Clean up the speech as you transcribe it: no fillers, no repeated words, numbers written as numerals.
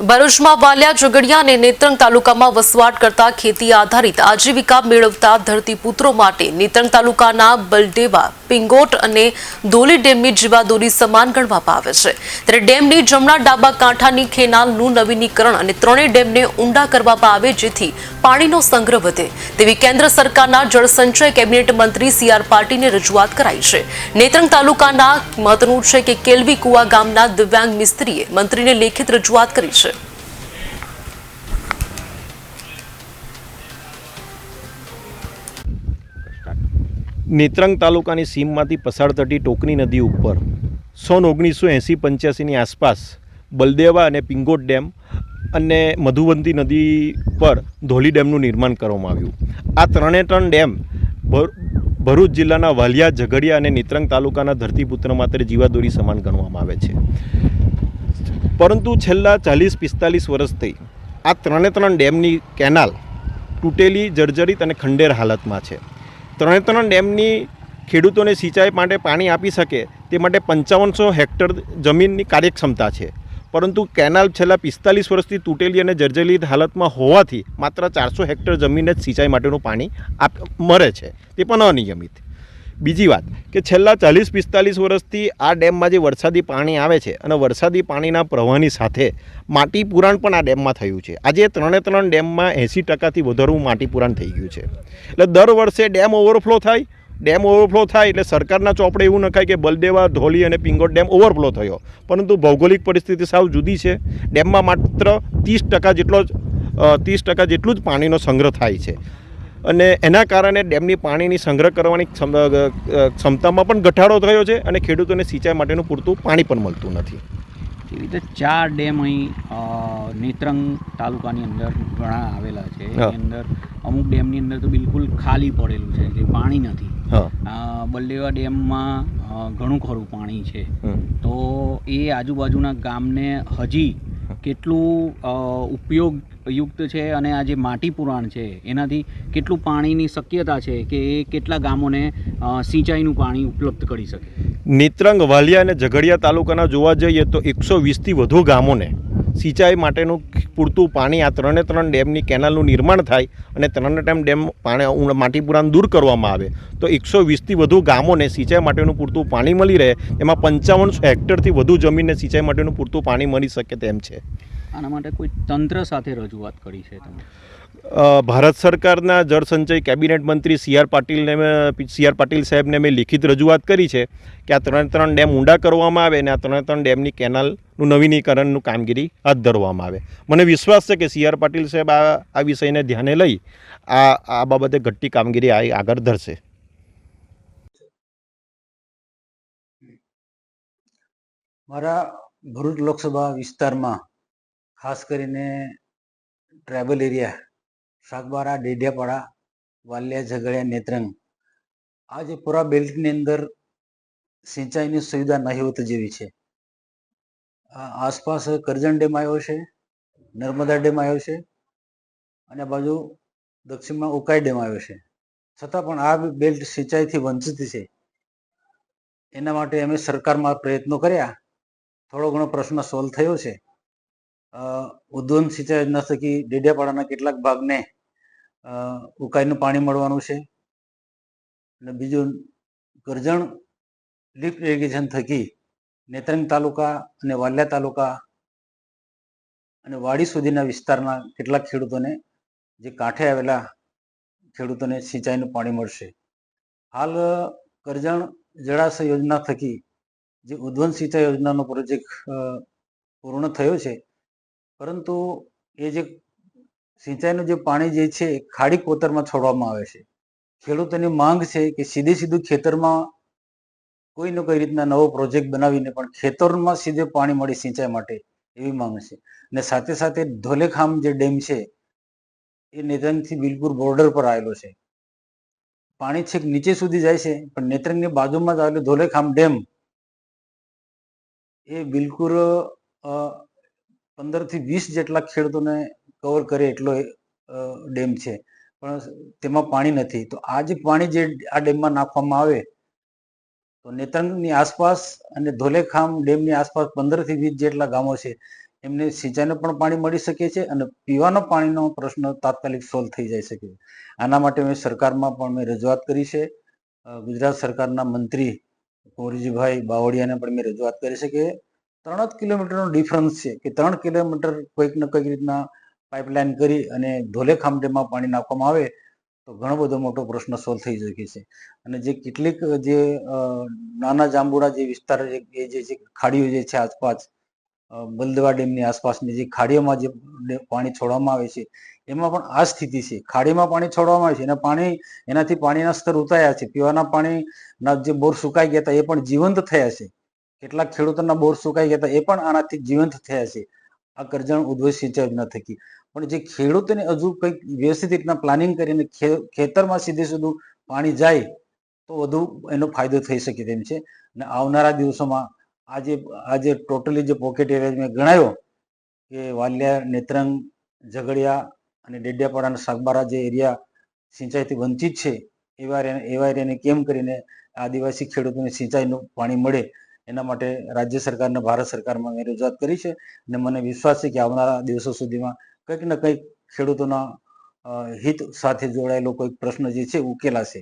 ભરૂચમાં વાલિયા ઝઘડિયા અને નેત્રંગ તાલુકામાં વસવાટ કરતા ખેતી આધારિત આજીવિકા મેળવતા ધરતીપુત્રો માટે નેત્રંગ તાલુકાના બલડેવા, પિંગોટ અને ધોલી ડેમની જીવાદોરી સમાન ગણવામાં આવે છે। ત્યારે ડેમની જમણા ડાબા કાંઠાની કેનાલનું નવીનીકરણ અને ત્રણેય ડેમને ઊંડા કરવામાં આવે જેથી પાણીનો સંગ્રહ વધે તેવી કેન્દ્ર સરકારના જળસંચય કેબિનેટ મંત્રી સી.આર. પાટીલને રજૂઆત કરાઈ છે। નેત્રંગ તાલુકાના મહત્વનું છે કે કેલવી કુવા ગામના દિવ્યાંગ મિસ્ત્રીએ મંત્રીને લેખિત રજૂઆત કરી છે। નેત્રંગ તાલુકાની સીમમાંથી પસાર થતી ટોકની નદી ઉપર 1980-85ની આસપાસ બલદેવા અને પિંગોટ ડેમ અને મધુવંતી નદી પર ધોલી ડેમનું નિર્માણ કરવામાં આવ્યું। આ ત્રણ ડેમ ભરૂચ જિલ્લાના વાલિયા, ઝઘડિયા અને નેત્રંગ તાલુકાના ધરતીપુત્ર માટે જીવાદોરી સમાન ગણવામાં આવે છે। પરંતુ છેલ્લા 40-45 વર્ષથી આ ત્રણ ડેમની કેનાલ તૂટેલી, જર્જરિત અને ખંડેર હાલતમાં છે। ત્રણ ડેમની ખેડૂતોને સિંચાઈ માટે પાણી આપી શકે તે માટે 5500 હેક્ટર જમીનની કાર્યક્ષમતા છે, પરંતુ કેનાલ છેલ્લા 45 વર્ષથી તૂટેલી અને જર્જરિત હાલતમાં હોવાથી માત્ર 400 હેક્ટર જમીનને જ સિંચાઈ માટેનું પાણી મળે છે, તે પણ અનિયમિત। બીજી વાત કે છેલ્લા 40-45 વર્ષથી આ ડેમમાં જે વરસાદી પાણી આવે છે અને વરસાદી પાણીના પ્રવાહની સાથે માટી પુરાણ પણ આ ડેમમાં થયું છે। આજે ત્રણ ડેમમાં 80%થી વધારું માટી પુરાણ થઈ ગયું છે। એટલે દર વર્ષે ડેમ ઓવરફ્લો થાય એટલે સરકારના ચોપડે એવું નખાય કે બલદેવા, ધોલી અને પિંગોટ ડેમ ઓવરફ્લો થયો, પરંતુ ભૌગોલિક પરિસ્થિતિ સાવ જુદી છે। ડેમમાં માત્ર 30% જેટલું જ પાણીનો સંગ્રહ થાય છે અને એના કારણે ડેમની પાણીની સંગ્રહ કરવાની ક્ષમતામાં પણ ઘટાડો થયો છે અને ખેડૂતોને સિંચાઈ માટેનું પૂરતું પાણી પણ મળતું નથી। એવી રીતે 4 ડેમ અહીં નેત્રંગ તાલુકાની અંદર ઘણા આવેલા છે। એની અંદર અમુક ડેમની અંદર તો બિલકુલ ખાલી પડેલું છે, જે પાણી નથી। બલદેવા ડેમમાં ઘણું ખરું પાણી છે, તો એ આજુબાજુના ગામને હજી કેટલું ઉપયોગયુક્ત છે અને આ જે માટી પુરાણ છે એનાથી કેટલું પાણીની શક્યતા છે કે એ કેટલા ગામોને સિંચાઈનું પાણી ઉપલબ્ધ કરી શકે? નેત્રંગ, વાલિયા અને ઝઘડિયા તાલુકાના જોવા જઈએ તો 120થી વધુ ગામોને સિંચાઈ માટેનું પૂરતું પાણી આ ત્રણ ડેમની કેનાલનું નિર્માણ થાય અને ત્રણ ડેમ માટી પુરાણ દૂર કરવામાં આવે તો 120થી વધુ ગામોને સિંચાઈ માટેનું પૂરતું પાણી મળી રહે। એમાં 5500 હેક્ટરથી વધુ જમીનને સિંચાઈ માટેનું પૂરતું પાણી મળી શકે તેમ છે। આના માટે કોઈ તંત્ર સાથે રજૂઆત કરી છે તમે? ભારત સરકારના જળસંચય કેબિનેટ મંત્રી સી.આર. પાટીલ સાહેબને મેં લિખિત રજૂઆત કરી છે કે આ ત્રણ ડેમ ઊંડા કરવામાં આવે અને આ ત્રણ ડેમની કેનાલનું નવીનીકરણનું કામગીરી હાથ ધરવામાં આવે। મને વિશ્વાસ છે કે સી.આર. પાટીલ સાહેબ આ વિષયને ધ્યાને લઈ આ બાબતે ઘટતી કામગીરી આગળ ધરશે। મારા ભરૂચ લોકસભા વિસ્તારમાં ખાસ કરીને ટ્રાઇબલ એરિયા શાકબારા, ડેડિયાપાડા, વાલિયા, ઝઘડિયા, નેત્રંગ આ જે પૂરા બેલ્ટની અંદર સિંચાઈની સુવિધા નહિવત જેવી છે। આસપાસ કરજણ ડેમ આવ્યો છે, નર્મદા ડેમ આવ્યો છે અને બાજુ દક્ષિણમાં ઉકાઈ ડેમ આવ્યો છે, છતાં પણ આ બેલ્ટ સિંચાઈથી વંચિત છે। એના માટે અમે સરકારમાં પ્રયત્નો કર્યા, થોડો ઘણો પ્રશ્ન સોલ્વ થયો છે। ઉદ્વહન સિંચાઈ યોજના થકી ડેડિયાપાડાના કેટલાક ભાગને ઉકાઈનું પાણી મળવાનું છે અને બીજું કરજણ લિફ્ટ ઇરિગેશન થકી નેત્રંગ તાલુકા અને વાલિયા તાલુકા અને વાડી સુધીના વિસ્તારના કેટલાક ખેડૂતોને, જે કાંઠે આવેલા ખેડૂતોને સિંચાઈનું પાણી મળશે। હાલ કરજણ જળાશય યોજના થકી જે ઉદ્વહન સિંચાઈ યોજનાનો પ્રોજેક્ટ પૂર્ણ થયો છે, પરંતુ એ જે સિંચાઈનું જે પાણી જે છે ખાડી કોતરમાં છોડવામાં આવે છે। ખેડૂતોની માંગ છે કે સીધું ખેતરમાં કોઈ ને કોઈ રીતના નવો પ્રોજેક્ટ બનાવીને પણ ખેતરમાં સીધે પાણી મળે સિંચાઈ માટે, એવી માંગ છે। અને સાથે સાથે ધોલેખામ જે ડેમ છે એ નેત્રંગથી બિલકુલ બોર્ડર પર આવેલો છે। પાણી છેક નીચે સુધી જાય છે, પણ નેત્રંગની બાજુમાં જ આવેલો ધોલેખામ ડેમ એ બિલકુલ 15થી 20 જેટલા ખેડૂતોને કવર કરે એટલો ડેમ છે, પણ તેમાં પાણી નથી। તો આ જે પાણી જે આ ડેમમાં નાખવામાં આવે તો નેત્રંગની આસપાસ અને ધોલેખામ ડેમની આસપાસ 15થી 20 જેટલા ગામો છે એમને સિંચાઈનું પણ પાણી મળી શકે છે અને પીવાના પાણીનો પ્રશ્ન તાત્કાલિક સોલ્વ થઈ જાય શકે. આના માટે મેં સરકારમાં પણ મેં રજૂઆત કરી છે. ગુજરાત સરકારના મંત્રી કુંવરજીભાઈ બાવળિયાને પણ મેં રજૂઆત કરી છે કે 3 જ કિલોમીટરનો ડિફરન્સ છે કે 3 કિલોમીટર કોઈક ને કોઈક રીતના પાઇપલાઇન કરી અને ધોલેખામ ડેમમાં પાણી નાખવામાં આવે તો ઘણો બધો મોટો પ્રશ્ન સોલ્વ થઈ શકે છે. અને જે કેટલીક જે નાના જાંબુડા જે વિસ્તાર એ જે ખાડીઓ જે છે આસપાસ બલદેવા ડેમની આસપાસની જે ખાડીઓમાં જે પાણી છોડવામાં આવે છે એમાં પણ આ સ્થિતિ છે. ખાડીમાં પાણી છોડવામાં આવે છે અને એનાથી પાણીના સ્તર ઉતાર્યા છે. પીવાના પાણીના જે બોર સુકાઈ ગયા હતા એ પણ જીવંત થયા છે. કેટલાક ખેડૂતોના બોર સુકાઈ ગયા હતા એ પણ આનાથી જીવંત થયા છે આ કરજણ ઉદ્વય સિંચાઈ યોજના થકી. પણ જે ખેડૂતોને હજુ કંઈક વ્યવસ્થિત રીતના પ્લાનિંગ કરીને ખેતરમાં સીધે સીધું પાણી જાય તો વધુ એનો ફાયદો થઈ શકે તેમ છે. અને આવનારા દિવસોમાં આજે ટોટલી જે પોકેટ એરિયા મેં ગણાયો કે વાલિયા, નેત્રંગ, ઝઘડિયા અને ડેડિયાપાડા અને સાગબારા જે એરિયા સિંચાઈથી વંચિત છે એવા એરિયાને કેમ કરીને આદિવાસી ખેડૂતોને સિંચાઈનું પાણી મળે એના માટે રાજ્ય સરકાર અને ભારત સરકારમાં મેં રજૂઆત કરી છે. અને મને વિશ્વાસ છે કે આવનારા દિવસો સુધીમાં કંઈક ને કંઈક ખેડૂતોના હિત સાથે જોડાયેલો કોઈક પ્રશ્ન જે છે ઉકેલાશે.